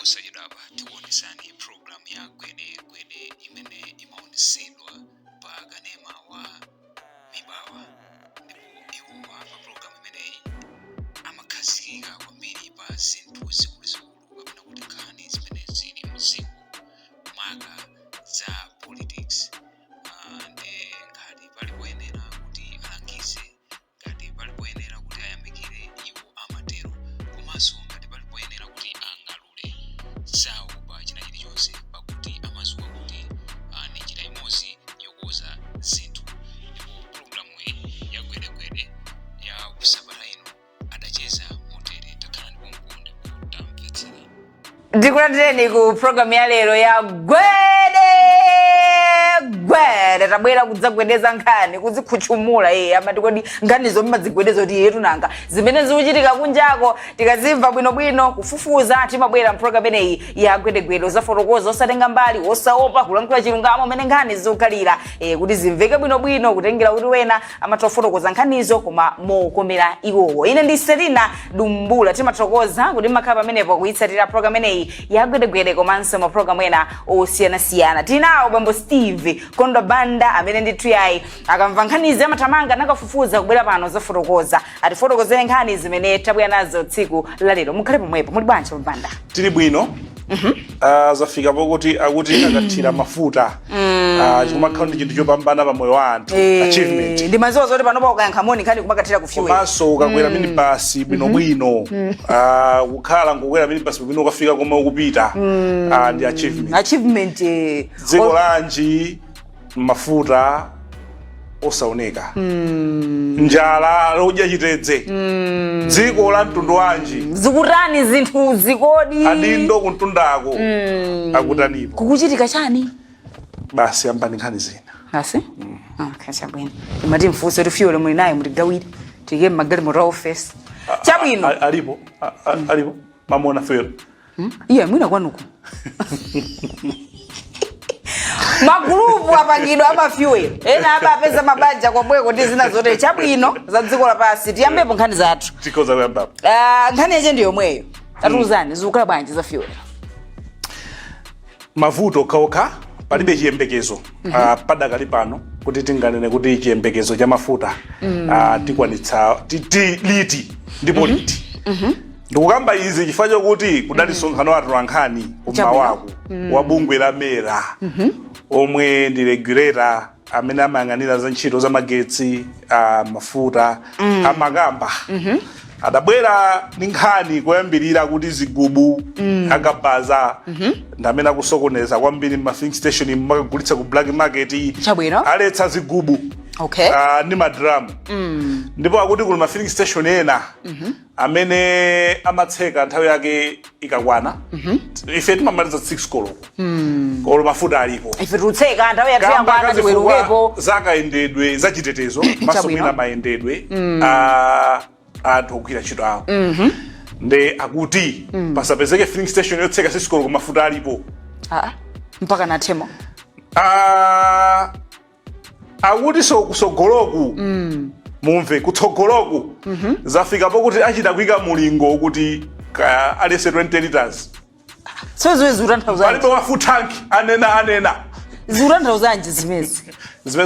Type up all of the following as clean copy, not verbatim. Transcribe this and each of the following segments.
posachedwapa tikuonesani program ya Gwedegwedwe imene imaonesedwa pa kanema wa Mibawa. Ndipo iwo pa program imeneyi amakhazikika kwambiri pa zinthu zikuluzikulu kapena kuti nkhani zimene zili mdziko maka za politics. Ngati pali poyenera kuti alangize, ngati pali poyenera kuti ayamikire iwo amatero, komanso ngati pali poyenera kuti ang'alule zawo pa china chilichonse pakuti amadziwa kuti ndi njira imodzi yokonza zinthu. Ndipo programu iyi ya Gwedegwedwe ya kusabata ino adacheza motere. Takhala ndi pomponde kutamvetsera. Ndikulandireni ku program ya lero ya Gwedegwedwe. Tabwera kudzagwedeza nkhani, kuzikhuchumula amati kodi nkhani zomwe madzigwedeza kuti yetu nanga zimene zikuchitika kunjako tikazimva bwinobwino kufufuza timabwera mprogram imeneyi ya Gwedegwedwe zafotokoza osatenga mbali, osaopa kulankhula chilungamo amene nkhani zikukhalira kuti zimveke bwinobwino, kutengera kuti wena amatofotokoza nkhanizo koma mokomera iwowo. Ine ndi Selina Dumbula timatokoza kuti makhala pamenepo kuyitsatira program imeneyi ya Gwedegwedwe komanso ma program ena osiyanasiyana. Tinawo bambo Steve Kondo Banda amene ndithu yayi akamva nkhanizi amatamanga nakafufuza kubwera pano zafotokoza atifotokozere nkhani zimene tabwera nazo tsiku la lero. Mukhale pomwepo. Muli bwanji Banda? Tili bwino. Zafika pokuti akuti akathira mafuta. Chikumakhala ndi chinthu chopambana pa moyo wa anthu. Achievement. Ndi maziwa zoti panopa ukayankha moni nkhani kumakathira kufuel. Komanso ukakwera minibus bwinobwino. Kukhala ngokwera minibus bwino ukafika komwe ukupita. Ndi achievement. Achievement. Dziko lanji mafuta osaoneka. Njala lodya chitedze. Dziko la mtundu wanji zikutani zinthu zikodi adindo kuntundako akutanipo kukuchitika chani basi ambani nkhani zina basi chabwino imati mfunso kuti fuel muli naye mutigawire tike magali mu office chabwino alipo mamona fuel iye mwina kwanuko magrupu apangidwa ama fuel ena apa apeza mabanja kwa bweko ndi zina zote chabwino za dziko lapasi tiyambepo nkhani zathu tikoza kuyamba nkhani yache ndi yomweyo tatuzani zikukhala bwanji za fuel mavuto kaoka palibe chiyembekezo padakali pano kuti tinganene kuti chiyembekezo cha mafuta tikwanitsa liti ndipo liti ndikukamba izi chifukwa chokuti kudali msonkhano wathu wa nkhani kummawaku wa bungwe la mera omwe ndi regulator amene amayang'anira za ntchito za magetsi mafuta amakamba adabwera ndi nkhani koyambirira kuti zigubu agabaza ndamene akusokoneza kwambiri ma filling station makagulitsa ku black market aletsa zigubu ndi madramu ndipo akuti kuli ma filling station ena amene amatseka nthawi yake ikakwana ife timamaliza 6 koloko kolo mafuta alipo ife tutseka nthawi yake yakwana tiwerukepo zakayendedwe zachitetezo masomina mayendedwe anthu ogwira ntchito awo nde akuti pasapezeke filling station yotseka 6 koloko mafuta alipo mpaka nathemo akuti kusogoloku mumve kutsogoloku zafika pokuti achita kuika mulingo kuti alese 20 liters so zurantauza palibe wafu tank anena zurantauza zimezi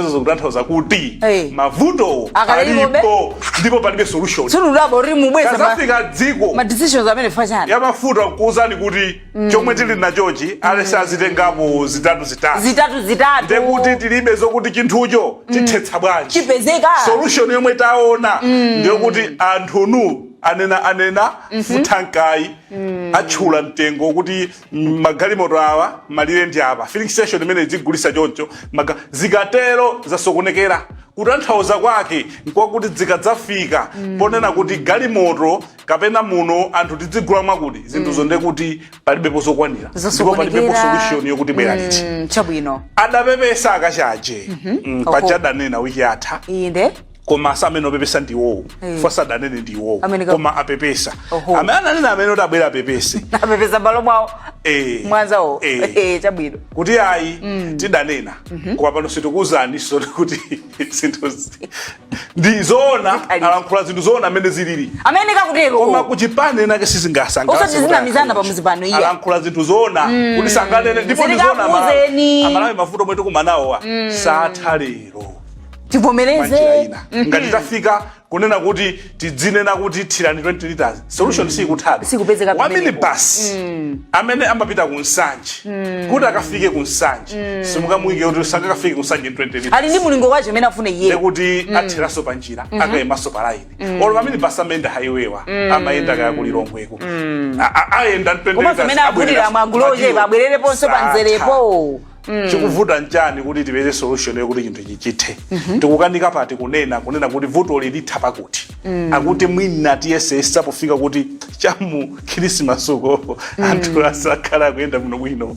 zokutanthauza kuti mavuto alipo ndipo palibe solution sunulabo rimubweza zafika dziko ma decisions amene fachana ya mafuta kuuzani kuti chomwe tili nachochi alese azitengapo zitatu zitatu ndekuti tilibe zokuti chinthucho tithetsa bwanji chipezeka solution yomwe taona ndiyo kuti anthunu anena futankai atchula mtengo kuti magalimoto awa malire ndi apa filling station imene zigulisa choncho zikatero zasokonekera kutanthauza kwake nkwakuti zikadzafika ponena kuti galimoto kapena muno anthu tidzigula mwakuti zinthu zonde kuti palibepo zokwanira ndipo palibepo solution yokuti bwera liti chabwino adapepesa akachaje pachadanena wiki yatha inde koma samene opepesa ndiwo fasadanene ndiwo koma apepesa amene ananena amene otabwera apepese apepesa balo mwawo mwanzawo chabwino kuti ayi tidanena koma pano sitikuzani soti kuti zinthu ndizoona alankhula zinthu zoona amene zilili amene kakutero koma kuchipane nake sizingasangalatse osati zinamizana pamuzi pano iya alankhula zinthu zoona kuti sanganene ndipo ndizoona amalawi mavuto omwe tikumanawowa satha lero tivomereze ngati tafika kunena kuti tidzinena kuti thirani 20 liters solution sikuthabe sikupezeka wamene basi amene amapita ku nsanje kuti akafike ku nsanje simukamuyike kuti sangakafike ku nsanje 20 liters ali ndi mulingo wacho amene afune iye kuti atheraso pa njira akayemanso pa line olo pamene basi amayenda highwaywa amayenda kaya kulilongweko ayenda 20 liters amene akutira mwaguloje babwerere ponso panzerepo chikuvuta nchani kuti tipeze solution yokuti chinthu ichi chithe tikukanika pati kunena kuti vuto litha pakuti akuti mwina tiyesesa pofika kuti chamu Christmas uko anthu asakhala kuyenda bwino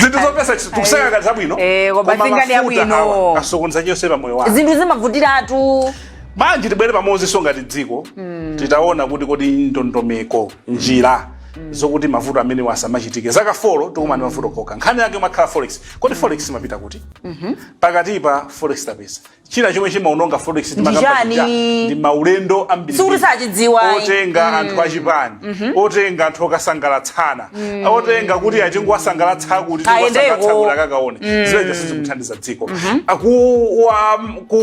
zinthu zopesa tikusaka ngati zabwino koma singani yabwino asokoneza chiyonse moyo wako zinthu zimavutiratu manji tibwere pamodzi so ngati dziko titaona kuti kodi ndondomeko njira zokuti mavuto amene wasamachitike zaka 4 tikumana mavuto koka nkhani yake makhala forex kodi forex imapita kuti pakatipa forex tapesa china chomwe chimaononga forex ndi maulendo ambiri otenga anthu achipani otenga anthu okasangalatsana otenga kuti achingwasangalatsa kuti tiwasangalatsa kakaone zileje sizikuthandiza dziko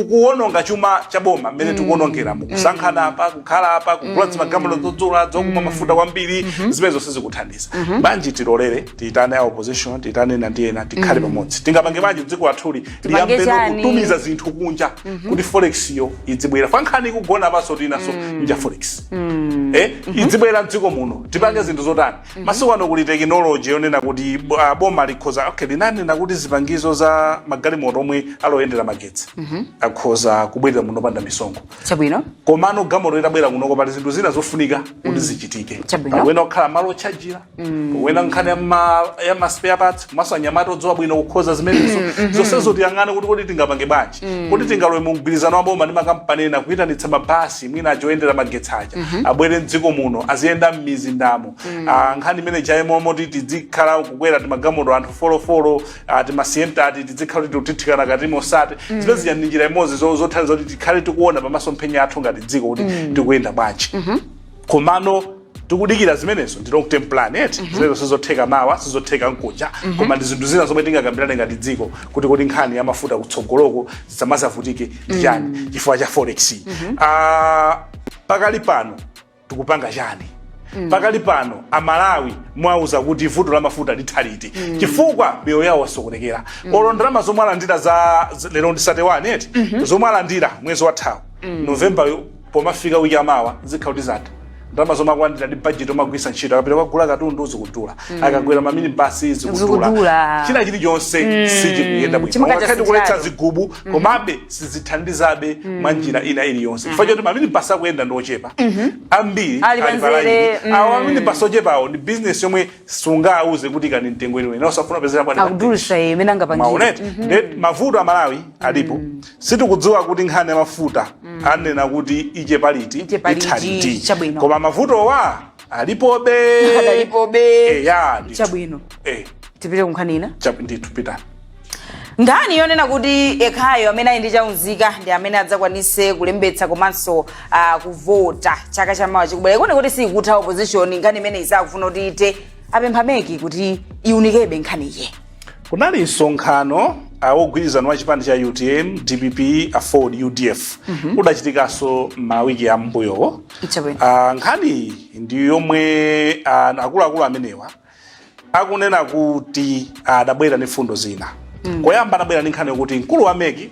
kuononga chuma chaboma mmene tikuonongera kusankhana apa kukhala apa kugula magamelo zodzula zokumwa mafuta kwambiri zimenezo sizikuthandiza banji tilolere tiitane a opposition tiitane na ndiyena tikhale pamodzi tingapange banji dziko lathuli liyambe kutumiza zinthu kunja kuti forex yo idzibwera fankhani kugona paso tinaso nja forex idzibwera mdziko muno tipange zinthu zotani masiku ano kuli technology yonena kuti boma likhoza linanena kuti zipangizo za magalimoto omwe aloyendera magetsi akhoza kubwerera muno panda misongo chabwino komano gamoto litabwera kuno pali zinthu zina zofunika kuti zichitike wena okhala malo chajira wena nkhani ya ma spare parts maso anyamato dzowa bwino kukhoza zimenezo zonsezo tiyang'ane kuti kodi tingapange banji kuti tingalowe mu mgwirizano wa boma ndi makampani ena kuyitanitsa mabasi mwina ajoyendera magetsi aja abwere mdziko muno aziyenda m'mizindamo nkhani imene jaimo moti tidzikhala kukwera timagamoto anthu folofolo timasiyenta tidzikhala kuti tithikana katimo sate zimezi ya njira imodzi zothandiza kuti tikhale tikuona pamaso mphenya athu ngati dziko kuti tikuyenda bwanji komano tikudikira zimenezo ndi long term plan zimenezo sizotheka mawa sizotheka nkuja koma ndi zinthu zina zomwe tingakambirane ngati dziko kuti kodi nkhani ya mafuta kutsogoloko zisamazavutike chani chifukwa cha forex pakali pano tikupanga chani pakali pano amalawi mwauza kuti vuto la mafuta lithaliti chifukwa miyoyo yawo wasokonekera olo ndalama zomwe alandira za lero ndi 31 zomwe alandira mwezi wathawu November pomafika wiki amawa zikhala kuti zatha ndalama zomwe akulandira ndi budget omagwisa ntchito akapita kugula katundu zikudula akagwera mamini basi zikudula china chilichonse sichikuyenda bwino ngakhale kuletsa zigubu komabe sizithandizabe mwa njira ina iliyonse chifukwa choti mamini basi akuyenda ndochepa ambiri alibalai mamini basi ochepawo ndi business yomwe sungauze kuti kani mtengo ino ina usafuna pezera kwa akudulisa imene angapangira mavuto amalawi alipo sitikudziwa kuti nkhani ya mafuta anena kuti ichepaliti ithaliti koma mavuto wa alipobe chabwino tipite kunkhanina nditupita nkhani yonena kuti ekhayo amene ali ndi chaunzika ndi amene adzakwanise kulembetsa komanso kuvota chaka chamawa chikubwera ikone kuti sikutha opposition nkhani imene isakufuna kuti ite apempha meki kuti iunikebe nkhaniye kunali msonkhano wogwirizana wa chipani cha UTM, DPP, Afford, UDF udachitikaso mawiki ya mbuyowo nkhani ndi yomwe akuluakulu amenewa akunena kuti adabwera ndi fundo zina koyamba adabwera ndi nkhani yokuti mkulu wa meki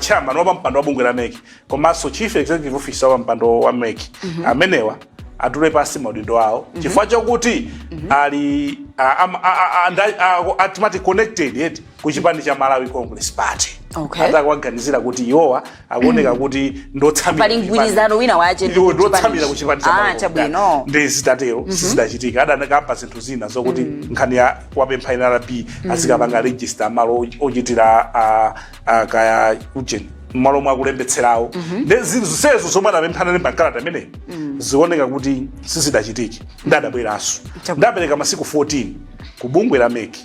chairman wa mpando wa bungwe la meki komanso chief executive officer wa mpando wa meki amenewa atule pasi maudindo awo chifukwa chokuti ali automatic connected kuchipani cha Malawi Congress Party atakuwaganizira kuti iwowa akuoneka kuti ndotsamira wina wache ndotsamira kuchipani cha Malawi ndezitatero sizidachitika adanakamba zinthu zina zokuti nkhani ya wapempha NRP azikapanga register malo ochitira kaya ujeni malo mwa kulembetserawo ndi zinthu zonsezo zomwe anapemphana ndi makalata ameneyo zioneka kuti sizidachitike. Ndadabweranso ndapereka masiku 14 ku bungwe la MEC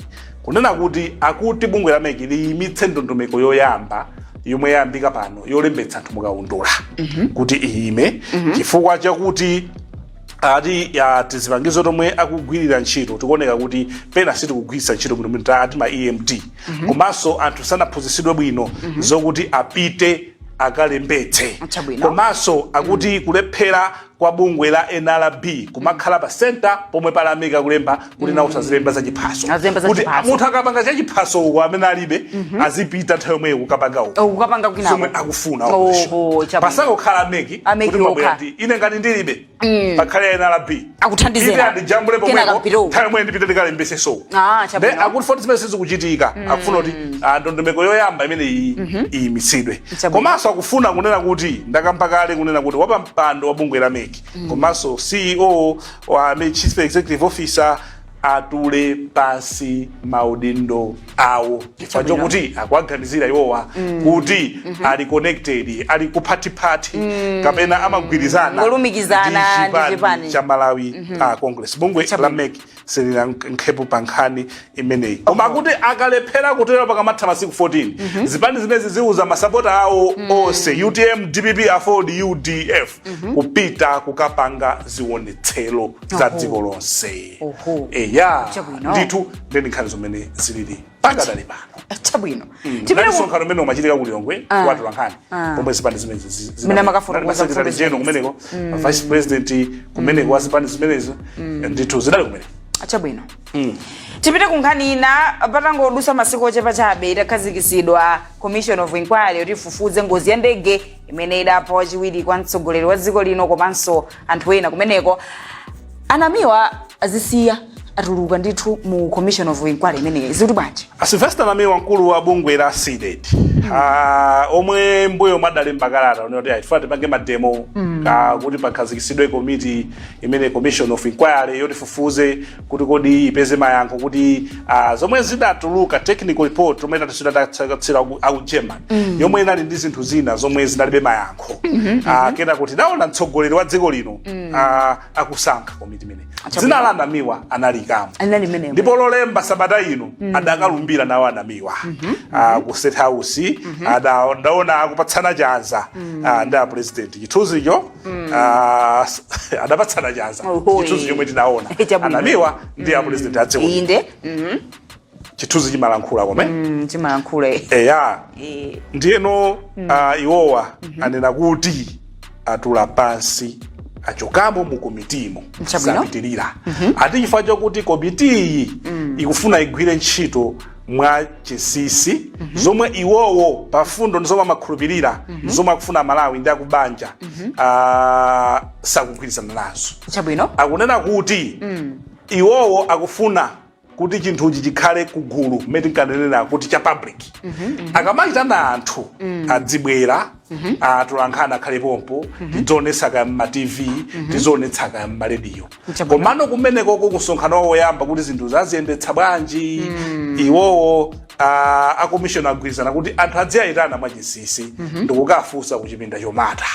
kunena kuti akuti bungwe la MEC liyimitse ndondomeko yoyamba yomwe yayambika pano yolembetsa anthu mukaundula kuti iyime chifukwa chakuti ati tizipangizo tomwe akugwirira ntchito tikuoneka kuti pena sitikugwiritsa ntchito bwino ati ma EMD komanso anthu sanaphunzitsidwe bwino zokuti apite akalembetse komanso akuti kulephera kwa bungwe la NRB kumakhala pa center pomwe palamika kulemba kuti nawo sazilemba za chiphaso kuti munthu akapanga cha chiphaso uko amene alibe azipita nthawi yomweyo kukapanga uko somwe akufuna pasakokhala meki kuti mabwera ndi ine ngati ndilibe pakhale NRB akuthandizira ndijambule pomwepo nthawi yomweyo ndipite ndikalembese so then akuti 40 zimene sizikuchitika akufuna kuti ndondomeko yoyamba imene iyimitsidwe komanso akufuna kunena kuti ndakamba kale kunena kuti wapampando wa bungwe la MEC komanso CEO wa Chief Executive Officer atule pasi maudindo awo chifukwa chokuti akuaganizira iwowa kuti ali connected ali kupati kapena amagwirizana ngolumikizana ndi chipani cha Malawi Congress bungwe la MEC selina nkhepo pa nkhani imeneyi koma kuti akalephera kutera pakamatha masiku 14 zipani zimene ziuza masapota awo onse UTM DPP afford UDF kupita kukapanga zionetselo za dziko lonse ya nditu ndi nkhani zomwe zilili pakadali pano chabwino tipere sonkhano mene umachitika kuliyongwe watu Nkhani pomwe zipani zimene zimene makafuna kwa secretary general kumeneko vice president kumeneko wazipani zimenezo nditu zidali kumeneko chabwino tipite ku nkhani ina patangodusa masiku ochepa chabe itakhazikitsidwa commission of inquiry yoti ifufuze ngozi ya ndege imene idapo wachiwiri kwa mtsogoleri wa dziko lino komanso anthu ena kumeneko anamiwa azisiya atuluka ndithu mu commission of inquiry imene zikuti bwanji Sylvester Namiwa mkulu wa bungwe la SIDED omwe mbuyo madalemba kalata unoti ayifuati pange mademo kuti pakhazikitsidwe committee imene commission of inquiry yoti fufuze kuti kodi ipeze mayankho kuti zomwe zidatuluka technical report omwe tatsudatsira au German yomwe inali ndi zinthu zina zomwe zinalibe mayankho kena kuti naona mtsogoleri wa dziko lino akusankha committee imene zina la Namiwa analikamo ndipo lolemba sabata ino adakalumbira nawo Namiwa ku State House adaona akupatsana chanza ndi president chithunzicho adapatsana chanza chithunzi chomwe tinaona Namiwa ndi president adziko inde chithunzi chimalankhula kome chimalankhula ndiyeno iwowa anena kuti atula pansi achokamo mu komitimo sapitirira ati chifukwa chokuti komitiyi ikufuna igwire ntchito mwa chisisi zomwe iwowo pafundo ndizomwe amakhulupirira zomwe akufuna Malawi ndi akubanja sakugwirizana nazo chabwino akunena kuti iwowo akufuna kuti chinthuchi chikhale kugulu mmene tinkanenera kuti cha public akamayitana anthu adzibwera atula Nkhani akhale pompo tidzionetsaka ma TV tidzionetsaka ma radio komano kumenekoko kusonkhano woyamba kuti zinthu zaziyendetsa bwanji iwowo a commission agwirizana kuti anthu adziyayitana mwachisisi ndikukafunsa kuchipinda chomata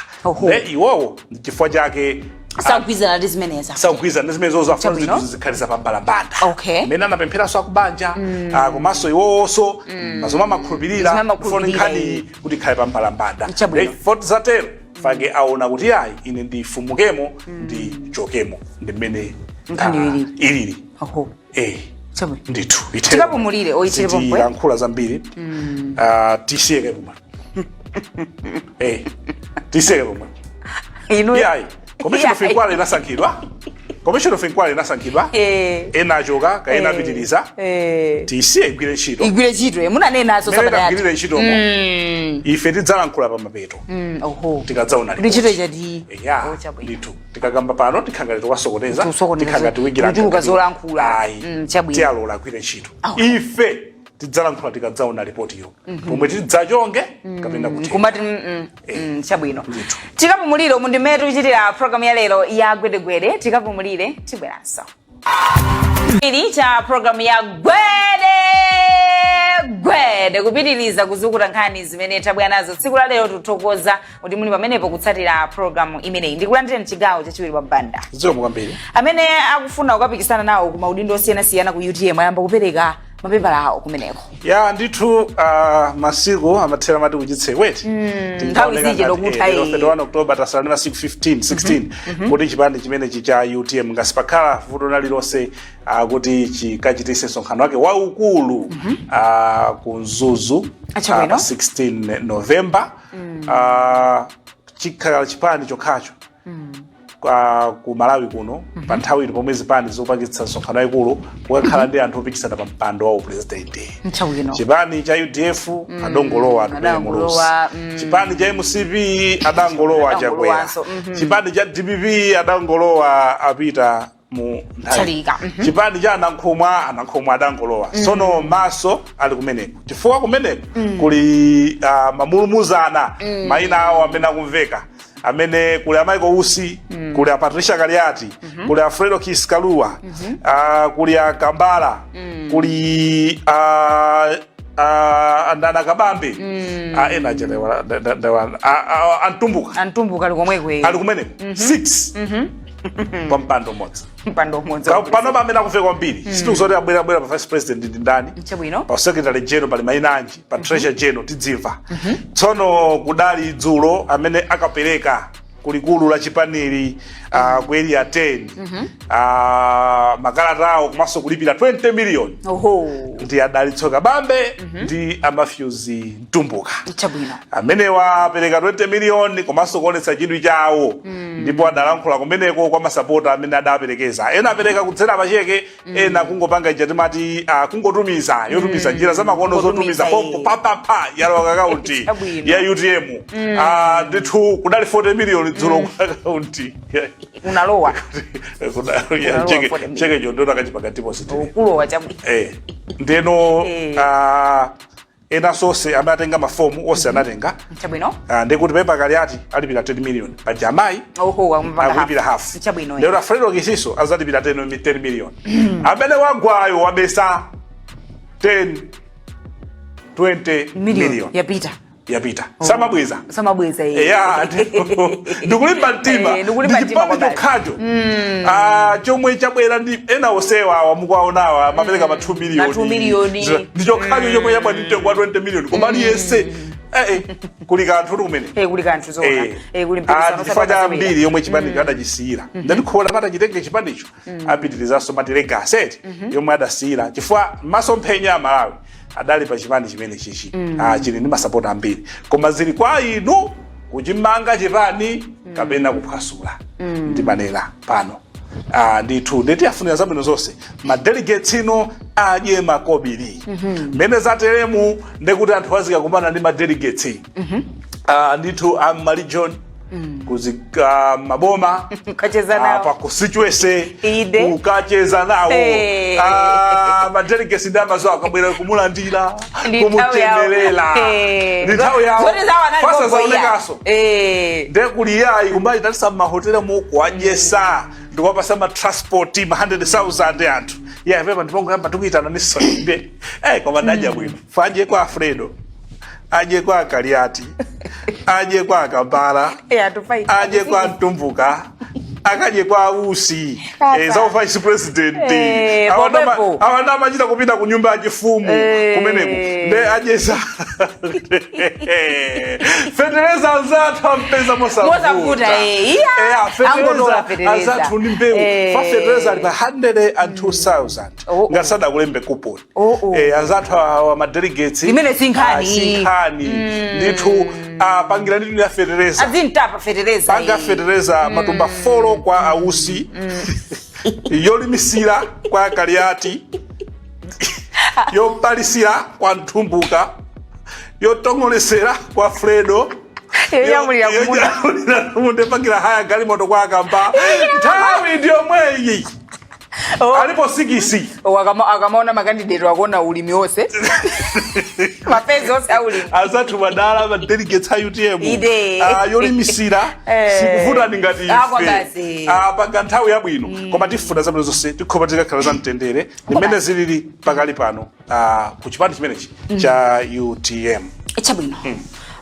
iwowo chifukwa chake sakugwirizana ndi zimeneza sakugwirizana ndi zimenezo zafuna zikhaliza pambalambanda mmene anapempheranso akubanja komanso iwowonso mazomwe amakhulupirira kufuna Nkhani kuti ikhale pambalambanda foti zatero fake aona kuti ayi ine ndifumukemo ndichokemo ndi mmene Nkhani ilili ndithu tikapumulire oyitire pomwe yankhula zambiri tisiyeke pomwe tisiyeke pomwe Commission of Inquiry inasankhidwa Commission of Inquiry inasankhidwa ena achoka kaena apitiriza tisiye igwire ntchito munanenaso sabata yathu igwire ntchito ife tidzalankhula pa mapeto tikadzaona ntchito chati ndithu tikakamba pano tikhangati tukasokoneza tikhangati wigira zolankhula tiyalola agwire ntchito ife tidzalankhula tikadzaona ripotiyo pomwe tidzachonge kapena kuti kumati chabwino tikapumulire umu ndimene tikuchitira program ya lero ya Gwedegwedwe tikapumulire tibweranso ili cha program ya Gwedegwedwe Gwedegwedwe kupitiriza kuzukula nkhani zimene tabwera nazo tsiku la lero. Tuthokoza kuti muli pamenepo kutsatira programu imeneyi. Ndikulandire mchigawo chachiwiri pa banda zomwe kwambiri amene akufuna kukapikisana nawo ku maudindo osiyanasiyana ku UTM ayamba kupereka mapepala awo kumeneko. ya ndithu masiku amathera mati kuchitsekweti nthawi zije lokutha 1 October tasalani masiku 16 kuti chipande chimene cha UTM ngasipakhala vuto nalilonse kuti chikachitise msonkhano wake waukulu ku Mzuzu pa 16 November. Chikhala chipande chokhacho ku Malawi kuno pa nthawi ili pomwe zipande zopangitsa msonkhano waikulu kukakhala ndi anthu opikisana pa mpando wa president. Chipani cha UDF adongolowa atupemulusi, chipani cha MCP adangolowa chakwera, chipani cha DPP adangolowa apita mu Zachitika, chipani cha anankhomwa adangolowa. Sono maso ali kumeneko chifukwa kumeneko kuli mamulumuzana maina awo amene akumveka, amene kuli Amaiko Usi, kuli Patricia Kaliati, kuli Alfredo Kiskalua, kuli Kambala, kuli Andana Kabambe, ena chelewa Antumbuka ali kumeneko 6 Pompano modzi. Pano pamene akufika kwambiri. Situzoti abwera pa vice president ndi ndani. Pa secretary general pali mainanji, pa treasurer general tidziva. Tsono kudali dzulo amene akapereka kulikulu la chipaniri ku area 10 makalatawo komanso kulipira 20 million. Ndi adalitsoka bambe ndi amafyuzi Ntumbuka. Amene wapereka 20 million komanso kuonetsa chidwi chawo. Ndipo adalankhula kumeneko kwa masapota amene adaperekeza. Ena apereka kudzera pacheke, ena kungopanga ijatimati kungotumiza, yotumiza njira za makono zotumiza pompo pa yalo akaunti ya UTM. Ndithu kudali 40 million dzulo kwa akaunti. Unalowa. Cheke jondona kachipanga deposit. Ukulowa chabu. Ndeno ena sose amatenga mafomu ose anatenga. Ndekuti pepa Kaliati alipira 10 million. Pajamai alipira half. Ndero Alfredo Kisiso azalipira 10 million. Amene wagwayo wabesa 20 million. Yapita. Samabweza. Ndikulimba mtima. Ndikipani chokhacho. Chomwe chabwera ndi ena osewa wamukwaonawa mapereka pa 2 million. Ndichokhacho chomwe yabwa nditengwa 20 million. Komali yese. Kuli kanthu kumene. Kuli kanthu zona. Kuli mpikisano sapata mbiri yomwe chipani adachisiyira. Ndikhola pata chitenge chipanicho. Apitirizaso matilega aseti yomwe adasiyira. Chifukwa masomphenya a Malawi adali pa chipani chimene chichi. Chili ndi masapota ambiri. Koma zili kwa inu kuchimanga chipani kapena kuphwasula. Ndimanena pano. Ndithu ndeti afunira zabwino zonse. Madelegates ino adye makobiri. Mene zateremu ndekuti anthu azika kumana ndi madelegates. Ndithu amaligion kuzika maboma pa constituency ukacheza nawo madelegates ndamazo akabwera kumulandira kumutembelela ndithawi yawo fasa zaonekaso ndekuli yayi kumbayi talisa mahotela moko ajesa ndikwapasa ma transport 100,000 anthu pepa ndipongo yamba tikuitana nisonde koma ndaja bwino fanje kwa Alfredo, aje kwa Kaliati, aje kwa Kambala, aje kwa Ntumbuka, akaje kwa Usi, za vice president. Awana machita kupita ku nyumba ya chifumu kumeneko. Nde ajeza. Federeza azathu ampeza mosavuta. Federeza azathu ni mbewu. Fa Federeza ali pa 102,000. Ngasada kulembe kuponi. Azathu wa madelegates. Imene Nkhani. Ndithu pangira nditu ya Federeza. Azintapa Federeza. Panga Federeza matumba folo kwa Ausi. Yolimisira kwa Kaliati. Yopalisira kwa Ntumbuka. Yotongolesera kwa Alfredo. Yamulira kumunda pangira haya gali moto kwa Kamba. Tawi ndio mweyi. Alipo sigisi. Akamaona makandidate wakona ulimi wose. mapezi onse auli azathu madala ma delegates a UTM Ide. yolimisira sikuvuta ngati Akwagazi. ife panga nthawi yabwino koma tifuna zabwino zonse tikhopa tikakhala za mtendere limene zilili pakali pano ku chipani chimenechi cha UTM chabwino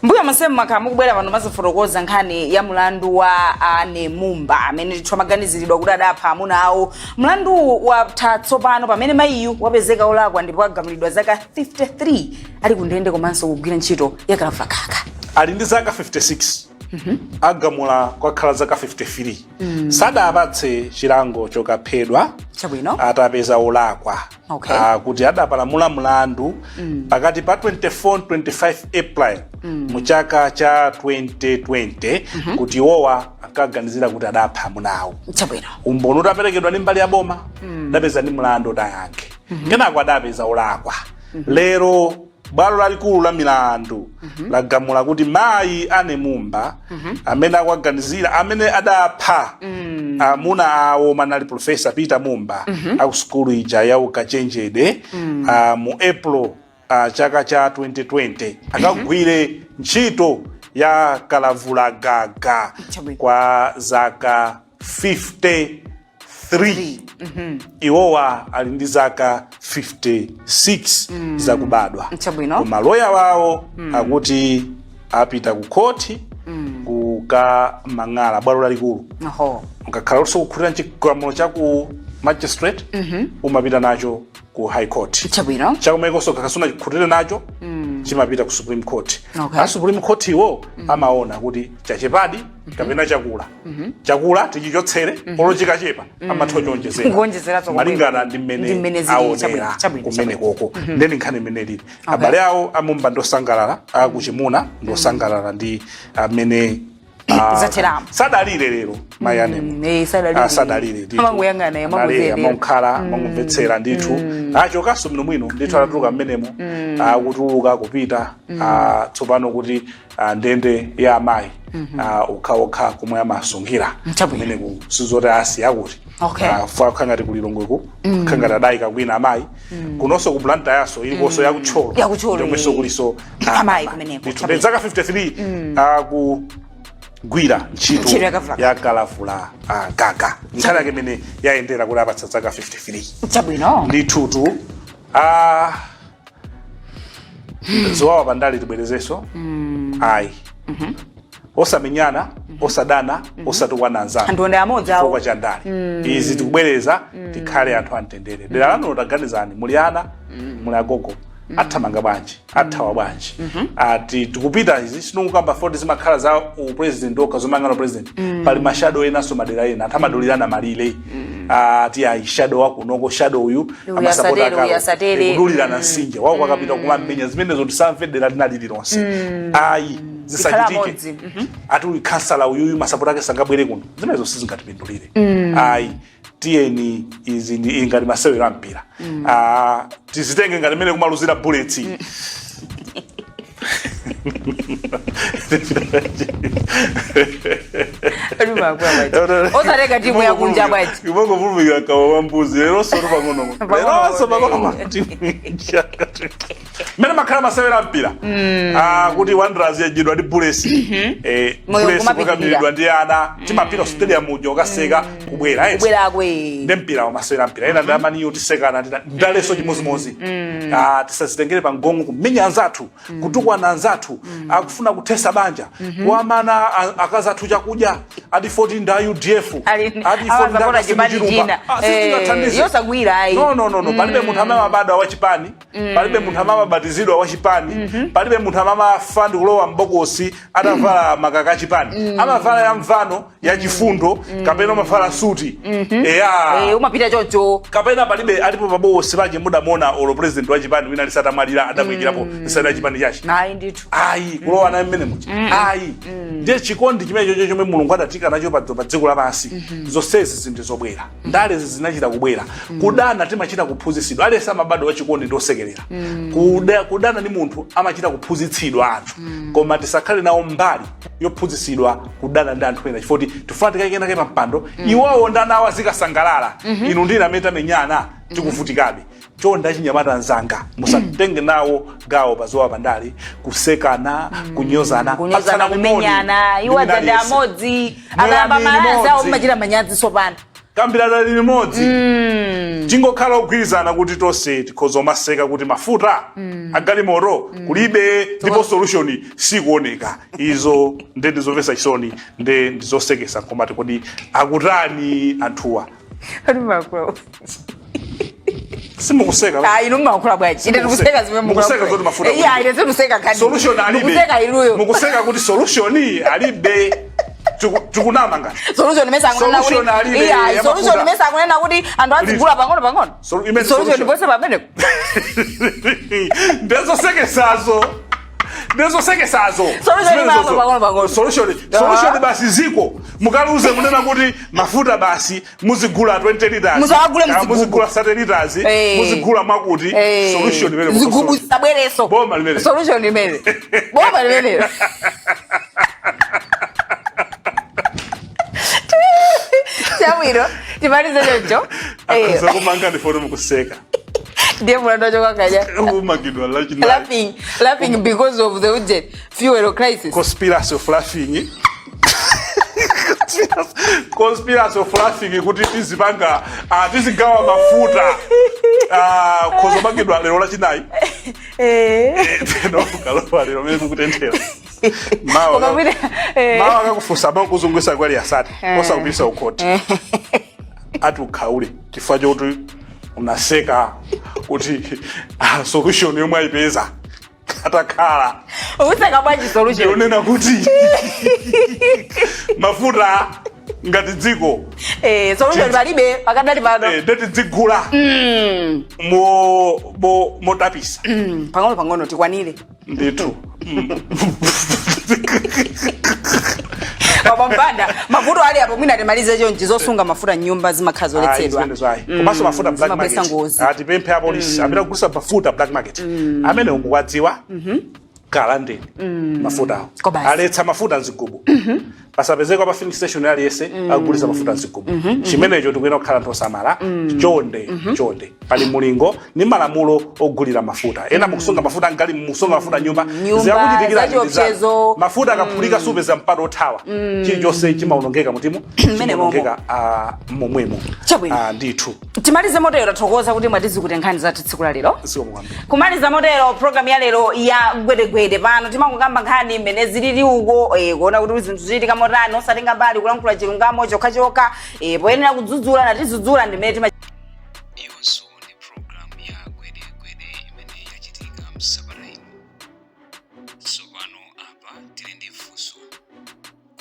mbuya masemu makhala mukubwera pano mazifotokoza nkhani ya mlandu wa anemumba amene tithu amaganiziridwa kuti adapha amuna awo. Mlandu watha tsopano pamene mayiyu wapezeka olakwa ndipo agamulidwa zaka 53 ali kundende komanso kugwira ntchito yakalafulakaka. ali ndi zaka 56 agamula kwakhala zaka 53 sadapatse chilango chokaphedwa chabwino atapeza olakwa Okay. kuti adapalamula mlandu pakati pa 24-25 April mu chaka cha 2020 kuti iwowa akaganizira kuti adapha amunawo. chabwino umboni utaperekedwa ndi mbali ya boma adapeza ndi mlandu utayankhe kenako adapeza olakwa. Lero bwalo lalikulu la milandu lagamula kuti mayi anemumba amene akuganizira amene adapha amuna awo manali Profesa Peter Mumba aku skulu ija ya ukachenjede mu April chaka cha 2020 akagwire ntchito ya kalavulagaga kwa zaka 53 iwowa ali ndi zaka 56 zakubadwa. Koma loya wawo akuti apita ku koti kukamang'ala bwalo lalikulu ukakhala uliso kukhutira chigamulo cha ku magistrate umapita nacho ku high court chakumaikoso kakasuna chikhutire nacho chimapita ku Supreme Court. A Supreme Court iwo amaona kuti chachepadi kapena chakula tichichotsere olochika chepa amatho chonjezera malingana ndi mmene aonera kumene koko ndeni nkhani imene lili abale awo amumba ndosangalala akuchimuna ndosangalala ndi amene sadalire lero mayanemo sadalire amamukhala amamumvetsera ndithu achokanso mno mwino ndithu atatuluka mmenemo akutuluka kupita tsopano kuti ndende ya amayi okhaokha komwe amasungira kumene sizoti asiya kuti khangati kulilongweku khangati adayika kwina amayi kunonso ku Blantyre yaso ilikonso yakutcholo yomwenso kuliso amayi ndithu zaka 53 gwira ntchito ya kalavulagaga nkhani yake imene yayendera kuti apatsa zaka 53 chabwino ndithutu zowawa pandali tibwerezenso ayi osamenyana osadana osatukwana anzanu chifukwa cha ndale izi tikubwereza tikhale anthu amtendere. Dera lanu taganizani muli ana muli agogo athamanga bwanji athawa bwanji tikupita izi sinokukamba 40 zimakhala za upresident okha zomangana president pali mashado enaso madera ena anthu amadulirana malire ati ayi shadow wakunoko shadow uyu amasapota kudulirana nsinje wako wakapita kumamenya zimenezo tisamve dera linali lilonse ayi zisachitike ati uyu kansala uyu masapota ake sangabwere kuno zimenezo sizingatipindulire ayi tiyeni izi ingati masewero ampira tizitenge ngati mene kumaluzira bullets osareka timu yakunja bwaji ibongo vumika kawa mbuzi lero soro pangono lero so pangono mati mene makhala masewera mpira kuti Wanderers yajidwa ndi bullets bullets kukamilidwa ndi ana timapita stadium ujo okaseka kubwera ndi mpira wa masewera mpira ena ndamani yo tisekana ndaleso chimozimozi tisazitengere pa ngongo kumenya anzathu kutukwana anzathu akufuna kuthesa banja wamana akazathu chakudya adi 14 nda UDF adi 14 nda chipani yosagwira ayi no palibe munthu amabadwa wa chipani palibe munthu amabatizidwa wa chipani palibe munthu amafandi kulowa mbokosi atavala makaka chipani amavala ya mvano ya chifundo kapena amavala suti umapita chocho kapena palibe alipo pabosi paje mudamona olo president wa chipani wina lisatamwalira adamwikirapo lisana chipani chachi ayi ndithu ayi kulowa na mmene muti ayi ndiye chikondi chimene chocho chomwe Mulungu adatika nacho pa dziko lapansi zonsezi zinthu zobwera ndale zinachita kubwera kudana timachita kuphunzitsidwa alesa amabado wa chikondi ndosekerera kudana ni munthu amachita kuphunzitsidwa anthu koma tisakhale nawo mbali yophunzitsidwa kudana ndi anthu ena chifoti tifuna tikayikena ke pampando iwowo ndana awazikasangalala inu ndina amene tamenyana tikuvutikabe chonda chinyamata nzanga musatenge nawo gawo pazowa pandali kusekana kunyozana kumenyana iwa dzande amodzi akayamba malazi awo machita manyazi sopana kambirana limodzi chingokhala kugwirizana kuti tonse tikhoza maseka kuti mafuta agalimoto kulibe ndipo solution sikuoneka izo ndizomvetsa chisoni ndizosekesa koma kodi akutani anthuwa simukuseka ino mmakula bwachi ine tikuseka zimwe mukuseka zoti mafuta ine tikuseka kadi solution alibe mukuseka kuti solution alibe tukunama ngati solution mesa akunena kuti solution mesa akunena kuti anthu azigula pang'ono solution ndipose pamene ndezosekesazo solution basi ziko mukaluze kunena kuti mafuta basi muzigula 20 liters muzigula 30 liters muzigula makuti solution imene zigubu sabwereso boma limene solution imene Chabwino timalize chocho akuza kumanga ndifone mukuseka ndiye mulando chokakaja umangidwa laughing because of the urgent fuel crisis conspiracy of laughing kuti tizipanga tizigawa mafuta khozo mangidwa lero lachinayi no kalowa lero mene kukutendera mawa akakufusa kuzungwisa kwali asati osakupisa ukhoti ati ukhaule chifukwa chokuti unaseka kuti solution yomwe ayipeza atakhala useka bwanji solution unena kuti mafuta ngati dziko solution palibe pakadali pano ndeti dzigula motapisa pang'ono tikwanire nditu Baba mpanda mafuta ali hapo mwina atemalize chonchi zosunga mafuta nyumba zimakhazoletsedwa komanso mafuta black market atipemphe a police amene kugusa mafuta black market amene umuwadziwa kalandeni mafuta aletsa mafuta mzigubu pasapezeka pa filling station aliyese akugulisa mafuta mzigubu chimenecho tikuyenera kukhala anthu osamala chonde pali mulingo ni malamulo ogulira mafuta ena mukusunga mafuta ngali mukusunga mafuta nyumba ziyakuchitikira chiopsezo mafuta akaphulika supeza mpata othawa chilichonse chimaonongeka mutimo chimaonongeka momwemo ndithu timalize motero tathokoza kuti mwatizi kuti nkhani zathu tsiku la lero kumaliza motero program ya lero ya gwedegwede pano timangokamba nkhani mmene zilili uko kuona kuti zinthu zichitika motani osatenga mbali kulankhula chilungamo chokhachoka poyenera kudzudzula natidzudzula ndimene iyonso ni program ya gwedegwede imene yachitika msabata ino tsopano apa tili ndi funso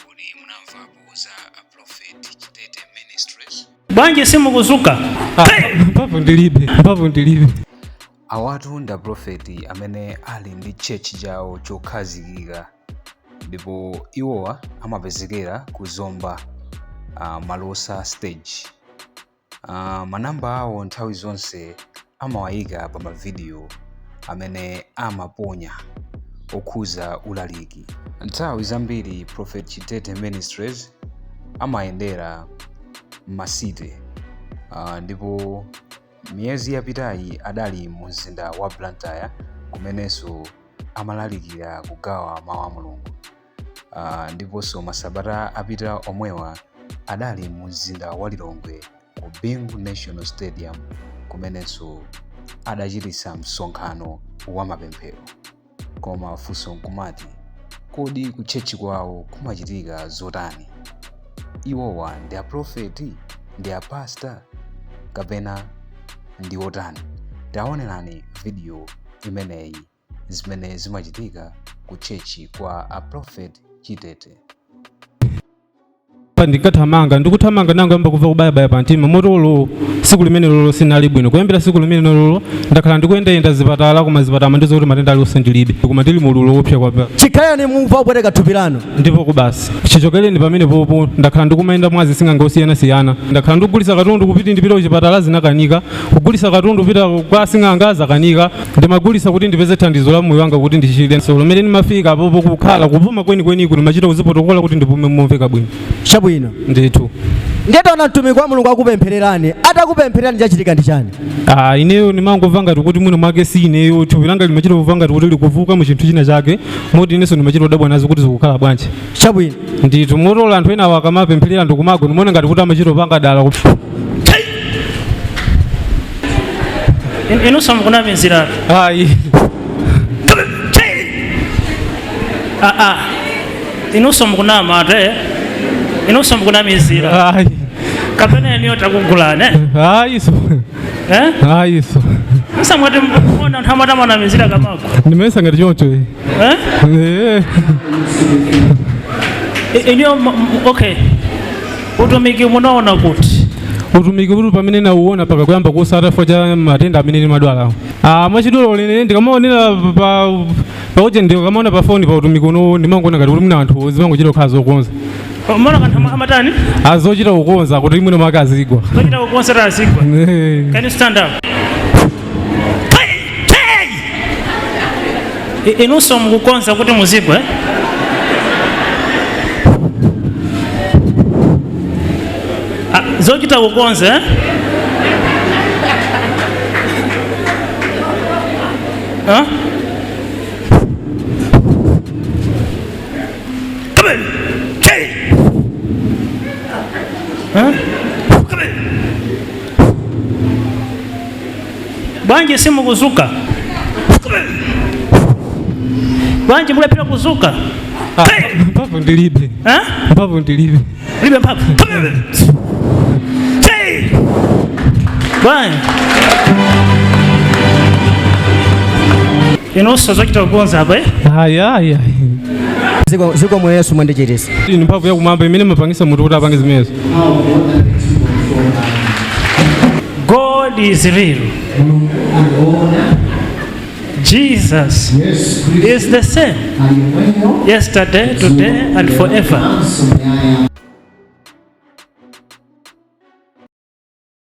kodi munamvapo za Prophet Chitete Ministries bwanji simukuzuka papo ndilibe awatu nda Prophet amene ali ndi church chawo chokhazikika ndipo iwowa amapezekera ku Zomba Malosa stage manamba awo nthawi zonse amawayika pa mavidiyo amene amaponya okhuza ulaliki nthawi zambiri Prophet Chitete Ministries amayendera masite ndipo miyezi yapitayi adali mu mzinda wa Blantyre kumenenso amalalikira kugawa mawu a Mulungu ndiponso masabata apita omwewa adali mu mzinda wa Lilongwe ku Bingu National Stadium kumenenso adachitisa msonkhano wa mapemphero koma funso nkumati kodi ku chechi kwawo kumachitika zotani iwowa ndi a prophet ndi a pastor kapena ndi otani taonerani video imeneyi zimene zimachitika ku chechi kwa a Prophet Chitete ndikathamanga ndikuthamanga nango yamba kuva kubaya pa mtima motolo siku limene lolo sinali bwino kuyambira siku limene lolo ndakhala ndikuyendayenda zipatala koma zipatala ndizo kuti matenda ali osandilibe koma ndili mululo wopsa kwapa chikayani mumva kubwereka thupi lanu ndipo kubasi chichokereni pamene popo ndakhala ndikumayenda mwazi singanga osiyana ndakhala ndikugulisa katundu kupita ndipita kuchipatala zinakanika kugulisa katundu pita kwa singanga zakanika ndimagulisa kuti ndipeze thandizo la moyo wanga kuti ndichire so limene ndimafika popo kukhala kupuma kweni kuti machita kuzipotokola kuti ndipume momveka bwino chabwino ndithu ndiyetaona mtumiki wa mulungu akupemphererani atakupemphererani chachitika ndi chani? Ineyo nimangomva ngati kuti mwina mwake si ineyo thupi langa limachita kumva ngati kuti likuvuka mu chinthu china chake moti inenso ndimachita kudabwa nazo kuti zikukhala bwanji. Chabwino ndithu motola anthu ena akamapempherera ndikumago ndimone ngati kuti amachita kupanga dala inunso mukunamiziratu. Inunso mukunama ate inunso mukunamizira kapena niyo takugulane iso iso asa mwati mbona ntamata manamizira kamako nimesa ngati choncho iniyo okay utumiki munaona kuti utumiki uli pamene nauona paka kuyamba kusata fo cha matenda amene ni madwala mwachidolo lene ndikamaonera pa ujendeko kamaona pa foni pa utumiki uno ndimangona ngati kuti muna anthu zimangochita kukhala zokonza mona kanthu amatani azochita kukonza kuti mwina mwake azigwa zochita kukonza ta azigwa. Can you stand up? Inunso mukukonza kuti muzigwa zochita kukonza bwanji simu kuzuka bwanji mulepera kuzuka mpavu ndilibe mpavu ndilibe libe mpavu bwanji inunso zochita kukonza apa ziko mwe Yesu mwandichitisa ni mpavu yakumwamba imene mapangisa munthu kuti apange zimenezo. God is real. Jesus is the same yesterday, today and forever.